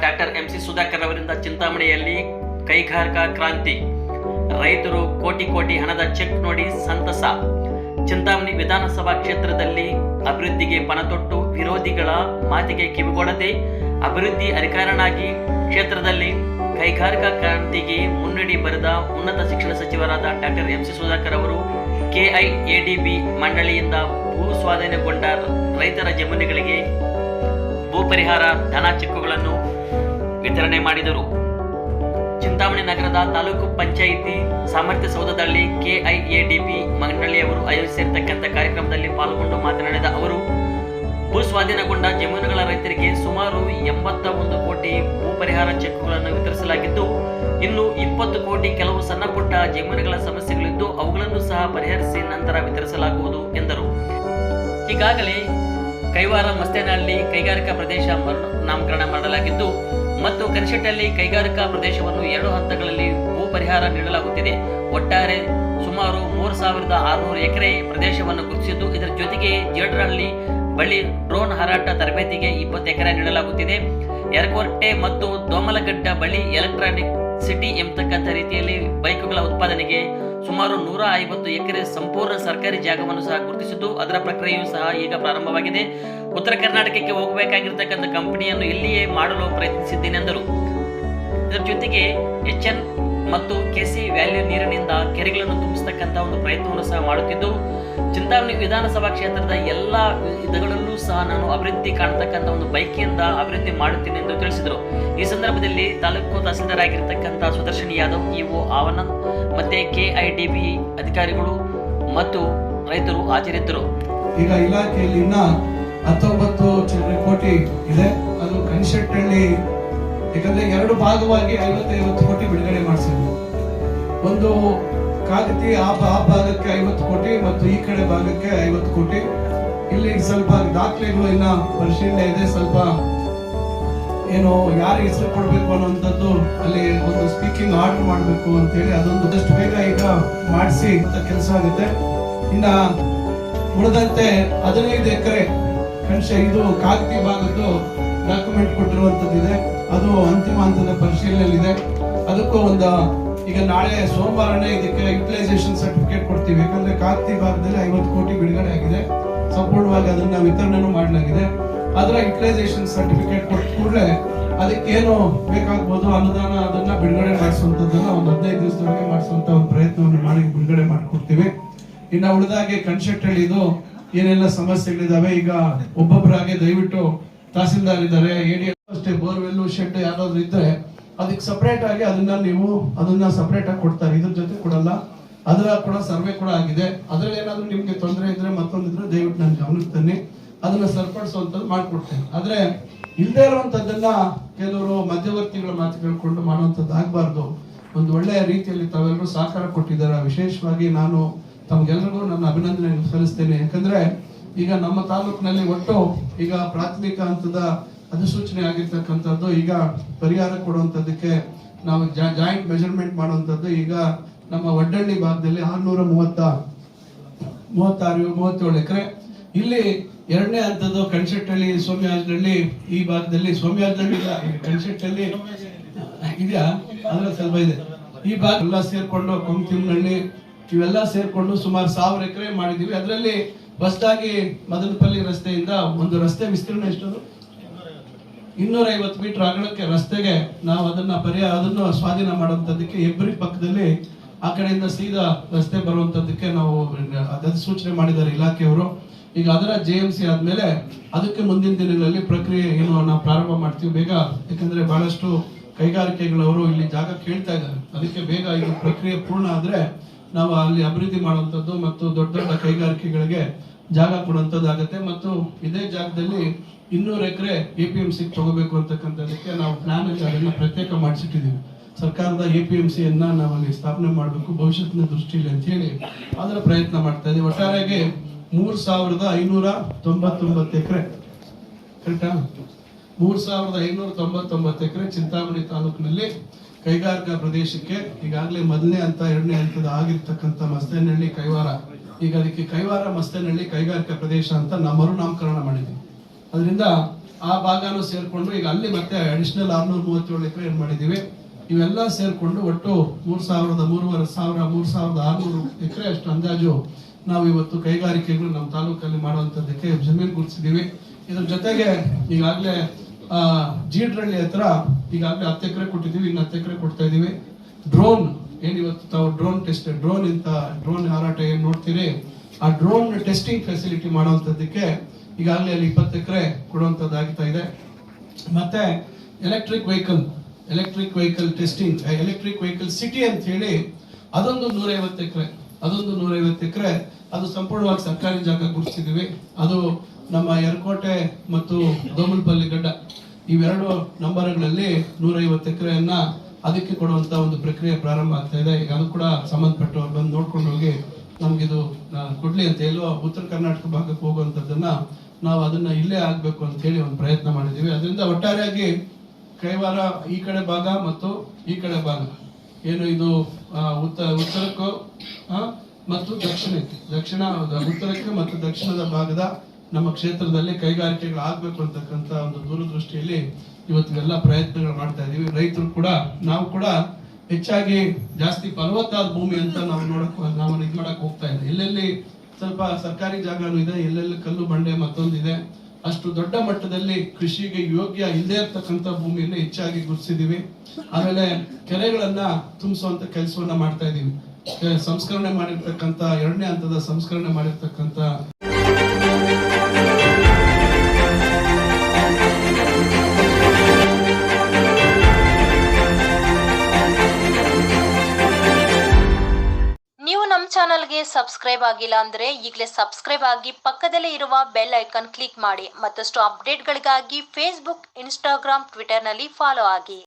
Doctor MC Sudhakar ಅವರಿಂದ ಚಿಂತಾಮಣಿಯಲ್ಲಿ ಕೈಗಾರಿಕಾ ಕ್ರಾಂತಿ. ರೈತರು ಕೋಟಿ ಕೋಟಿ ಹಣದ ಚೆಕ್ ನೋಡಿ ಸಂತಸ. ಚಿಂತಾಮಣಿ ವಿಧಾನಸಭಾ ಕ್ಷೇತ್ರದಲ್ಲಿ ಅಭಿವೃದ್ಧಿಗೆ ಪಣತೊಟ್ಟು ವಿರೋಧಿಗಳ ಮಾತಿಗೆ ಕಿವಿಗೊಡದೆ ಅಭಿವೃದ್ಧಿ ಅಧಿಕಾರನಾಗಿ ಕ್ಷೇತ್ರದಲ್ಲಿ ಕೈಗಾರಿಕಾ ಕ್ರಾಂತಿಗೆ ಮುನ್ನಡಿ ಬರೆದ ಉನ್ನತ ಶಿಕ್ಷಣ ಸಚಿವರಾದ ಡಾಕ್ಟರ್ MC ಸುಧಾಕರ್ ಅವರು KIADB ಮಂಡಳಿಯಿಂದ ಭೂ ಸ್ವಾಧೀನಗೊಂಡ ರೈತರ ಜಮೀನುಗಳಿಗೆ ಭೂ ಪರಿಹಾರ ಧನ ಚೆಕ್ಕುಗಳನ್ನು ವಿತರಣೆ ಮಾಡಿದರು. ಚಿಂತಾಮಣಿ ನಗರದ ತಾಲೂಕು ಪಂಚಾಯಿತಿ ಸಾಮರ್ಥ್ಯ ಸೌಧದಲ್ಲಿ KIADB ಮಂಡಳಿಯವರು ಆಯೋಜಿಸಿರ್ತಕ್ಕಂಥ ಕಾರ್ಯಕ್ರಮದಲ್ಲಿ ಪಾಲ್ಗೊಂಡು ಮಾತನಾಡಿದ ಅವರು, ಭೂ ಸ್ವಾಧೀನಗೊಂಡ ಜಮೀನುಗಳ ರೈತರಿಗೆ ಸುಮಾರು 81 ಕೋಟಿ ಭೂ ಪರಿಹಾರ ಚೆಕ್ಗಳನ್ನು ವಿತರಿಸಲಾಗಿದ್ದು, ಇನ್ನು 20 ಕೋಟಿ ಕೆಲವು ಸಣ್ಣ ಪುಟ್ಟ ಜಮೀನುಗಳ ಸಮಸ್ಯೆಗಳಿದ್ದು ಅವುಗಳನ್ನು ಸಹ ಪರಿಹರಿಸಿ ನಂತರ ವಿತರಿಸಲಾಗುವುದು ಎಂದರು. ಈಗಾಗಲೇ ಕೈವಾರ ಮಸ್ತೇನಹಳ್ಳಿ ಕೈಗಾರಿಕಾ ಪ್ರದೇಶ ನಾಮಕರಣ ಮಾಡಲಾಗಿದ್ದು ಮತ್ತು ಕನಶೆಟ್ಟಳ್ಳಿ ಕೈಗಾರಿಕಾ ಪ್ರದೇಶವನ್ನು 2 ಹಂತಗಳಲ್ಲಿ ಭೂ ಪರಿಹಾರ ನೀಡಲಾಗುತ್ತಿದೆ. ಒಟ್ಟಾರೆ ಸುಮಾರು 3600 ಎಕರೆ ಪ್ರದೇಶವನ್ನು ಗುರುತಿಸಿದ್ದು, ಇದರ ಜೊತೆಗೆ ಜೇಡ್ರಹಳ್ಳಿ ಬಳಿ ಡ್ರೋನ್ ಹಾರಾಟ ತರಬೇತಿಗೆ 20 ಎಕರೆ ನೀಡಲಾಗುತ್ತಿದೆ. ಯರಕೋಟೆ ಮತ್ತು ದೋಮಲಗಡ್ಡ ಬಳಿ ಎಲೆಕ್ಟ್ರಾನಿಕ್ ಸಿಟಿ ಎಂಬತಕ್ಕಂಥ ರೀತಿಯಲ್ಲಿ ಬೈಕುಗಳ ಉತ್ಪಾದನೆಗೆ ಸುಮಾರು 150 ಎಕರೆ ಸಂಪೂರ್ಣ ಸರ್ಕಾರಿ ಜಾಗವನ್ನು ಸಹ ಗುರುತಿಸಿದ್ದು, ಅದರ ಪ್ರಕ್ರಿಯೆಯೂ ಸಹ ಈಗ ಪ್ರಾರಂಭವಾಗಿದೆ. ಉತ್ತರ ಕರ್ನಾಟಕಕ್ಕೆ ಹೋಗಬೇಕಾಗಿರ್ತಕ್ಕಂಥ ಕಂಪನಿಯನ್ನು ಇಲ್ಲಿಯೇ ಮಾಡಲು ಪ್ರಯತ್ನಿಸಿದ್ದೇನೆ ಎಂದರು. ಇದರ ಜೊತೆಗೆ HN ಮತ್ತು KC ವ್ಯಾಲಿ ನೀರಿನಿಂದ ಕೆರೆಗಳನ್ನು ತುಂಬಿಸತಕ್ಕಂಥ ಒಂದು ಪ್ರಯತ್ನವನ್ನು ಸಹ ಮಾಡುತ್ತಿದ್ದು, ಚಿಂತಾಮಣಿ ವಿಧಾನಸಭಾ ಕ್ಷೇತ್ರದ ಎಲ್ಲ ವಿಧಗಳಲ್ಲೂ ಸಹ ನಾನು ಅಭಿವೃದ್ಧಿ ಕಾಣತಕ್ಕಂಥ ಒಂದು ಬೈಕಿಯಿಂದ ಅಭಿವೃದ್ಧಿ ಮಾಡುತ್ತೇನೆ ಎಂದು ತಿಳಿಸಿದರು. ಈ ಸಂದರ್ಭದಲ್ಲಿ ತಾಲೂಕು ತಹಸೀಲ್ದಾರ್ ಆಗಿರ್ತಕ್ಕಂಥ ಸುದರ್ಶನ್ ಯಾದವ್, EO ಆನಂದ್ ಮತ್ತೆ KIADB ಅಧಿಕಾರಿಗಳು ಮತ್ತು ರೈತರು ಹಾಜರಿದ್ದರು. ಈಗ ಇಲಾಖೆಯಲ್ಲಿ 19 ಕೋಟಿ ಇದೆ. ಅದು ಕನಶೆಟ್ಟಳ್ಳಿ ಯಾಕಂದ್ರೆ 2 ಭಾಗವಾಗಿ 50 ಕೋಟಿ ಬಿಡುಗಡೆ ಮಾಡಿಸಿದ್ರು. ಒಂದು ಕಾಗತಿ ಆ ಭಾಗಕ್ಕೆ 50 ಕೋಟಿ ಮತ್ತು ಈ ಕಡೆ ಭಾಗಕ್ಕೆ 50 ಕೋಟಿ. ಇಲ್ಲಿ ಸ್ವಲ್ಪ ದಾಖಲೆಗಳು ಇನ್ನ ಪರಿಶೀಲನೆ ಇದೆ. ಸ್ವಲ್ಪ ಏನು ಯಾರು ಹೆಸರು ಕೊಡ್ಬೇಕು ಅನ್ನೋಂಥದ್ದು ಅಲ್ಲಿ ಒಂದು ಸ್ಪೀಕಿಂಗ್ ಆರ್ಡರ್ ಮಾಡಬೇಕು ಅಂತ ಹೇಳಿ ಅದೊಂದಷ್ಟು ಬೇಗ ಈಗ ಮಾಡಿಸಿ ಕೆಲಸ ಆಗುತ್ತೆ. ಇನ್ನ ಉಳಿದಂತೆ 15 ಎಕರೆ ಇದು ಕಾಗತಿ ಭಾಗದ್ದು ಡಾಕ್ಯುಮೆಂಟ್ ಕೊಟ್ಟಿರುವಂತದ್ದಿದೆ. ಅದು ಅಂತಿಮ ಹಂತದ ಪರಿಶೀಲನೆಯಲ್ಲಿದೆ. ಅದಕ್ಕೂ ಈಗ ನಾಳೆ ಸೋಮವಾರನೇ ಇದಕ್ಕೆ ಯುಟಿಲೈಸೇಷನ್ ಸರ್ಟಿಫಿಕೇಟ್ ಕೊಡ್ತೀವಿ. ಯಾಕಂದ್ರೆ ಕಾಗತಿ ಭಾಗದಲ್ಲಿ 50 ಕೋಟಿ ಬಿಡುಗಡೆ ಆಗಿದೆ, ಸಂಪೂರ್ಣವಾಗಿ ಅದನ್ನ ವಿತರಣೆ ಮಾಡಲಾಗಿದೆ. ಅದರ ಯುಟಿಲೈಸೇಷನ್ ಸರ್ಟಿಫಿಕೇಟ್ ಕೊಟ್ಟ ಕೂಡಲೇ ಅದಕ್ಕೇನು ಬೇಕಾಗ್ಬೋದು ಅನುದಾನ ಅದನ್ನ ಬಿಡುಗಡೆ ಮಾಡಿಸುವಂತದ್ದನ್ನ ಒಂದು 15 ದಿವಸದೊಳಗೆ ಮಾಡಿಸುವಂತ ಒಂದು ಪ್ರಯತ್ನವನ್ನು ಮಾಡಿ ಬಿಡುಗಡೆ ಮಾಡಿಕೊಡ್ತೀವಿ. ಇನ್ನ ಉಳಿದಾಗೆ ಕನಶೆಟ್ಟಳ್ಳಿ ಏನೆಲ್ಲ ಸಮಸ್ಯೆಗಳಿದಾವೆ, ಈಗ ಒಬ್ಬೊಬ್ಬರಾಗೆ ದಯವಿಟ್ಟು ತಹಸೀಲ್ದಾರ್ ಇದ್ದಾರೆ, ADM ಅಷ್ಟೇ, ಬೋರ್ವೆಲ್ ಶೆಡ್ ಯಾರಾದ್ರೂ ಇದ್ರೆ ಅದಕ್ಕೆ ಸಪರೇಟ್ ಆಗಿ ಅದನ್ನ ಸಪರೇಟ್ ಆಗಿ ಕೊಡ್ತಾರೆ. ಇದ್ರ ಜೊತೆ ಕೊಡಲ್ಲ. ಅದರ ಕೂಡ ಸರ್ವೆ ಕೂಡ ಆಗಿದೆ. ಅದ್ರಲ್ಲಿ ಏನಾದ್ರು ನಿಮ್ಗೆ ತೊಂದರೆ ಇದ್ರೆ ಮತ್ತೊಂದಿದ್ರೆ ದಯವಿಟ್ಟು ನನ್ನ ಗಮನಕ್ಕೆ ತನ್ನಿ, ಅದನ್ನ ಸರಿಪಡಿಸುವಂತದ್ದು ಮಾಡ್ಕೊಡ್ತೇನೆ. ಆದ್ರೆ ಇಲ್ಲದೆ ಇರುವಂತದ್ದನ್ನ ಕೆಲವರು ಮಧ್ಯವರ್ತಿಗಳ ಮಾತು ಕೇಳ್ಕೊಂಡು ಮಾಡುವಂತದ್ದು ಆಗ್ಬಾರ್ದು. ಒಂದು ಒಳ್ಳೆಯ ರೀತಿಯಲ್ಲಿ ತಾವೆಲ್ಲರೂ ಸಹಕಾರ ಕೊಟ್ಟಿದ್ದಾರೆ. ವಿಶೇಷವಾಗಿ ನಾನು ತಮ್ಗೆಲ್ರಿಗೂ ನನ್ನ ಅಭಿನಂದನೆ ಸಲ್ಲಿಸ್ತೇನೆ. ಯಾಕಂದ್ರೆ ಈಗ ನಮ್ಮ ತಾಲೂಕಿನಲ್ಲಿ ಒಟ್ಟು ಈಗ ಪ್ರಾಥಮಿಕ ಹಂತದ ಅಧಿಸೂಚನೆ ಆಗಿರ್ತಕ್ಕಂಥದ್ದು ಈಗ ಪರಿಹಾರ ಕೊಡುವಂತದ್ದಕ್ಕೆ ನಾವು ಜಾಯಿಂಟ್ ಮೆಜರ್ಮೆಂಟ್ ಮಾಡುವಂತದ್ದು ಈಗ ನಮ್ಮ ವಡ್ಡಳ್ಳಿ ಭಾಗದಲ್ಲಿ 637 ಎಕರೆ. ಇಲ್ಲಿ 2ನೇ ಹಂತದ್ದು ಕನಶೆಟ್ಟಳ್ಳಿ ಸೋಮ್ಯಾಜನಹಳ್ಳಿ ಈ ಭಾಗದಲ್ಲಿ ಸೋಮ್ಯಾಜನಹಳ್ಳಿ ಕನಶೆಟ್ಟಳ್ಳಿ ಇದೆಯಾ ಅದ್ರ ಸ್ವಲ್ಪ ಇದೆ. ಈ ಭಾಗ ಎಲ್ಲ ಸೇರ್ಕೊಂಡು ಕೊಂತಿಮ್ನಹಳ್ಳಿ ಇವೆಲ್ಲ ಸೇರ್ಕೊಂಡು ಸುಮಾರು 1000 ಎಕರೆ ಮಾಡಿದೀವಿ. ಅದರಲ್ಲಿ ಹೊಸದಾಗಿ ಮದನಪಲ್ಲಿ ರಸ್ತೆಯಿಂದ ಒಂದು ರಸ್ತೆ ವಿಸ್ತೀರ್ಣ ಎಷ್ಟು 250 ಮೀಟರ್ ಅಗಲಕ್ಕೆ ರಸ್ತೆಗೆ ನಾವು ಅದನ್ನು ಸ್ವಾಧೀನ ಮಾಡುವಂತದ್ದಕ್ಕೆ ಹೆಬ್ರಿ ಪಕ್ಕದಲ್ಲಿ ಆ ಕಡೆಯಿಂದ ಸೀದಾ ರಸ್ತೆ ಬರುವಂತದ್ದಕ್ಕೆ ನಾವು ಅಧಿಸೂಚನೆ ಮಾಡಿದ್ದಾರೆ ಇಲಾಖೆಯವರು. ಈಗ ಅದರ JMC ಆದ್ಮೇಲೆ ಅದಕ್ಕೆ ಮುಂದಿನ ದಿನಗಳಲ್ಲಿ ಪ್ರಕ್ರಿಯೆ ನಾವು ಪ್ರಾರಂಭ ಮಾಡ್ತೀವಿ ಬೇಗ. ಯಾಕಂದ್ರೆ ಬಹಳಷ್ಟು ಕೈಗಾರಿಕೆಗಳವರು ಇಲ್ಲಿ ಜಾಗ ಕೇಳ್ತಾ ಇದ್ದಾರೆ. ಅದಕ್ಕೆ ಬೇಗ ಇದು ಪ್ರಕ್ರಿಯೆ ಪೂರ್ಣ ಆದ್ರೆ ನಾವು ಅಲ್ಲಿ ಅಭಿವೃದ್ಧಿ ಮಾಡುವಂತದ್ದು ಮತ್ತು ದೊಡ್ಡ ದೊಡ್ಡ ಕೈಗಾರಿಕೆಗಳಿಗೆ ಜಾಗ ಕೊಡುವಂತದ್ದಾಗತ್ತೆ. ಮತ್ತು ಇದೇ ಜಾಗದಲ್ಲಿ 200 ಎಕರೆ APMC ತಗೋಬೇಕು ಅಂತಕ್ಕಂಥದಕ್ಕೆ ನಾವು ಪ್ಲಾನ್ ಅಲ್ಲಿ ಅದನ್ನ ಪ್ರತ್ಯೇಕ ಮಾಡಿಸಿಟ್ಟಿದ್ದೀವಿ. ಸರ್ಕಾರದ APMCಯನ್ನ ನಾವಲ್ಲಿ ಸ್ಥಾಪನೆ ಮಾಡಬೇಕು ಭವಿಷ್ಯತ್ತಿನ ದೃಷ್ಟಿಯಲ್ಲಿ ಅಂತ ಹೇಳಿ ಅದರ ಪ್ರಯತ್ನ ಮಾಡ್ತಾ ಇದ್ದೀವಿ. ಒಟ್ಟಾರೆಗೆ 3599 ಎಕರೆ ಕರೆಕ್ಟಾ 3599 ಎಕರೆ ಚಿಂತಾಮಣಿ ತಾಲೂಕಿನಲ್ಲಿ ಕೈಗಾರಿಕಾ ಪ್ರದೇಶಕ್ಕೆ ಈಗಾಗಲೇ 1ನೇ ಹಂತ 2ನೇ ಹಂತದ ಆಗಿರ್ತಕ್ಕಂಥ ಮಸ್ತೇನಹಳ್ಳಿ ಕೈವಾರ, ಈಗ ಅದಕ್ಕೆ ಕೈವಾರ ಮಸ್ತೇನಹಳ್ಳಿ ಕೈಗಾರಿಕಾ ಪ್ರದೇಶ ಅಂತ ಮರುನಾಮಕರಣ ಮಾಡಿದ್ದೀವಿ. ಅದರಿಂದ ಆ ಭಾಗನೂ ಸೇರ್ಕೊಂಡು ಈಗ ಅಲ್ಲಿ ಮತ್ತೆ ಅಡಿಷನಲ್ 637 ಎಕರೆ ಏನ್ ಮಾಡಿದೀವಿ. ಇವೆಲ್ಲ ಸೇರ್ಕೊಂಡು ಒಟ್ಟು 3,600 ಎಕರೆ ಅಷ್ಟು ಅಂದಾಜು ನಾವು ಇವತ್ತು ಕೈಗಾರಿಕೆಗಳು ನಮ್ಮ ತಾಲೂಕಲ್ಲಿ ಮಾಡುವಂತದ್ದಕ್ಕೆ ಜಮೀನು ಗುರುತಿಸಿದೀವಿ. ಇದ್ರ ಜೊತೆಗೆ ಈಗಾಗಲೇ ಜೀಡ್ರಳ್ಳಿ ಹತ್ರ ಈಗಾಗಲೇ 10 ಎಕರೆ ಕೊಟ್ಟಿದ್ದೀವಿ, ಇನ್ನು 10 ಎಕರೆ ಕೊಡ್ತಾ ಇದೀವಿ. ಡ್ರೋನ್ ಏನಿವತ್ತು ತಾವು ಡ್ರೋನ್ ಹಾರಾಟ ಏನ್ ನೋಡ್ತೀರಿ, ಆ ಡ್ರೋನ್ ಟೆಸ್ಟಿಂಗ್ ಫೆಸಿಲಿಟಿ ಮಾಡುವಂತದ್ದಕ್ಕೆ ಈಗಾಗಲೇ ಅಲ್ಲಿ 20 ಎಕರೆ ಕೊಡುವಂತದ್ದಾಗ್ತಾ ಇದೆ. ಮತ್ತೆ electric vehicle testing, electric vehicle city ಅಂತ ಹೇಳಿ ಅದೊಂದು 150 ಎಕರೆ ಅದು ಸಂಪೂರ್ಣವಾಗಿ ಸರ್ಕಾರಿ ಜಾಗ ಗುರುತಿಸಿದೀವಿ. ಅದು ನಮ್ಮ ಯರಕೋಟೆ ಮತ್ತು ದೋಮಲ್ಪಲ್ಲಿ ಗಡ್ಡ ಇವೆರಡು ನಂಬರ್ಗಳಲ್ಲಿ 150 ಎಕರೆಯನ್ನ ಅದಕ್ಕೆ ಕೊಡುವಂತ ಒಂದು ಪ್ರಕ್ರಿಯೆ ಪ್ರಾರಂಭ ಆಗ್ತಾ ಇದೆ. ಈಗ ಅದು ಕೂಡ ಸಂಬಂಧಪಟ್ಟವ್ರು ಬಂದು ನೋಡ್ಕೊಂಡು ಹೋಗಿ ನಮ್ಗಿದು ಕೊಡ್ಲಿ ಅಂತ ಎಲ್ಲೋ ಉತ್ತರ ಕರ್ನಾಟಕ ಭಾಗಕ್ಕೆ ಹೋಗುವಂತದ್ದನ್ನ ನಾವು ಅದನ್ನ ಇಲ್ಲೇ ಆಗ್ಬೇಕು ಅಂತ ಹೇಳಿ ಒಂದು ಪ್ರಯತ್ನ ಮಾಡಿದೀವಿ. ಅದರಿಂದ ಒಟ್ಟಾರೆಯಾಗಿ ಕೈವಾರ ಈ ಕಡೆ ಭಾಗ ಮತ್ತು ಈ ಕಡೆ ಭಾಗ ಏನು ಇದು ಉತ್ತರಕ್ಕೂ ಮತ್ತು ಉತ್ತರಕ್ಕೆ ಮತ್ತು ದಕ್ಷಿಣದ ಭಾಗದ ನಮ್ಮ ಕ್ಷೇತ್ರದಲ್ಲಿ ಕೈಗಾರಿಕೆಗಳು ಆಗ್ಬೇಕು ಅಂತಕ್ಕಂಥ ಒಂದು ದೂರದೃಷ್ಟಿಯಲ್ಲಿ ಇವತ್ತಿಗೆಲ್ಲ ಪ್ರಯತ್ನಗಳು ಮಾಡ್ತಾ ಇದೀವಿ. ರೈತರು ಕೂಡ ನಾವು ಕೂಡ ಹೆಚ್ಚಾಗಿ ಜಾಸ್ತಿ ಫಲವತ್ತಾದ ಭೂಮಿ ಅಂತ ನಾವು ಇದು ಮಾಡಕ್ ಹೋಗ್ತಾ ಇಲ್ಲ. ಎಲ್ಲೆಲ್ಲಿ ಸ್ವಲ್ಪ ಸರ್ಕಾರಿ ಜಾಗನೂ ಇದೆ, ಎಲ್ಲೆಲ್ಲಿ ಕಲ್ಲು ಬಂಡೆ ಮತ್ತೊಂದಿದೆ, ಅಷ್ಟು ದೊಡ್ಡ ಮಟ್ಟದಲ್ಲಿ ಕೃಷಿಗೆ ಯೋಗ್ಯ ಇಲ್ಲದೆ ಇರ್ತಕ್ಕಂಥ ಭೂಮಿಯನ್ನು ಹೆಚ್ಚಾಗಿ ಗುರುತಿಸಿದೀವಿ. ಆಮೇಲೆ ಕೆರೆಗಳನ್ನ ತುಂಬಿಸುವಂತ ಕೆಲಸವನ್ನ ಮಾಡ್ತಾ ಇದೀವಿ. ಸಂಸ್ಕರಣೆ ಮಾಡಿರ್ತಕ್ಕಂಥ 2ನೇ ಹಂತದ ಸಂಸ್ಕರಣೆ ಮಾಡಿರ್ತಕ್ಕಂಥ ಚಾನಲ್ಗೆ ಸಬ್ಸ್ಕ್ರೈಬ್ ಆಗಿಲ್ಲ ಅಂದ್ರೆ ಈಗಲೇ ಸಬ್ಸ್ಕ್ರೈಬ್ ಆಗಿ ಪಕ್ಕದಲ್ಲೇ ಇರುವ ಬೆಲ್ ಐಕಾನ್ ಕ್ಲಿಕ್ ಮಾಡಿ. ಮತ್ತಷ್ಟು ಅಪ್ಡೇಟ್ಗಳಿಗಾಗಿ ಫೇಸ್ಬುಕ್, ಇನ್ಸ್ಟಾಗ್ರಾಮ್, ಟ್ವಿಟರ್ನಲ್ಲಿ ಫಾಲೋ ಆಗಿ.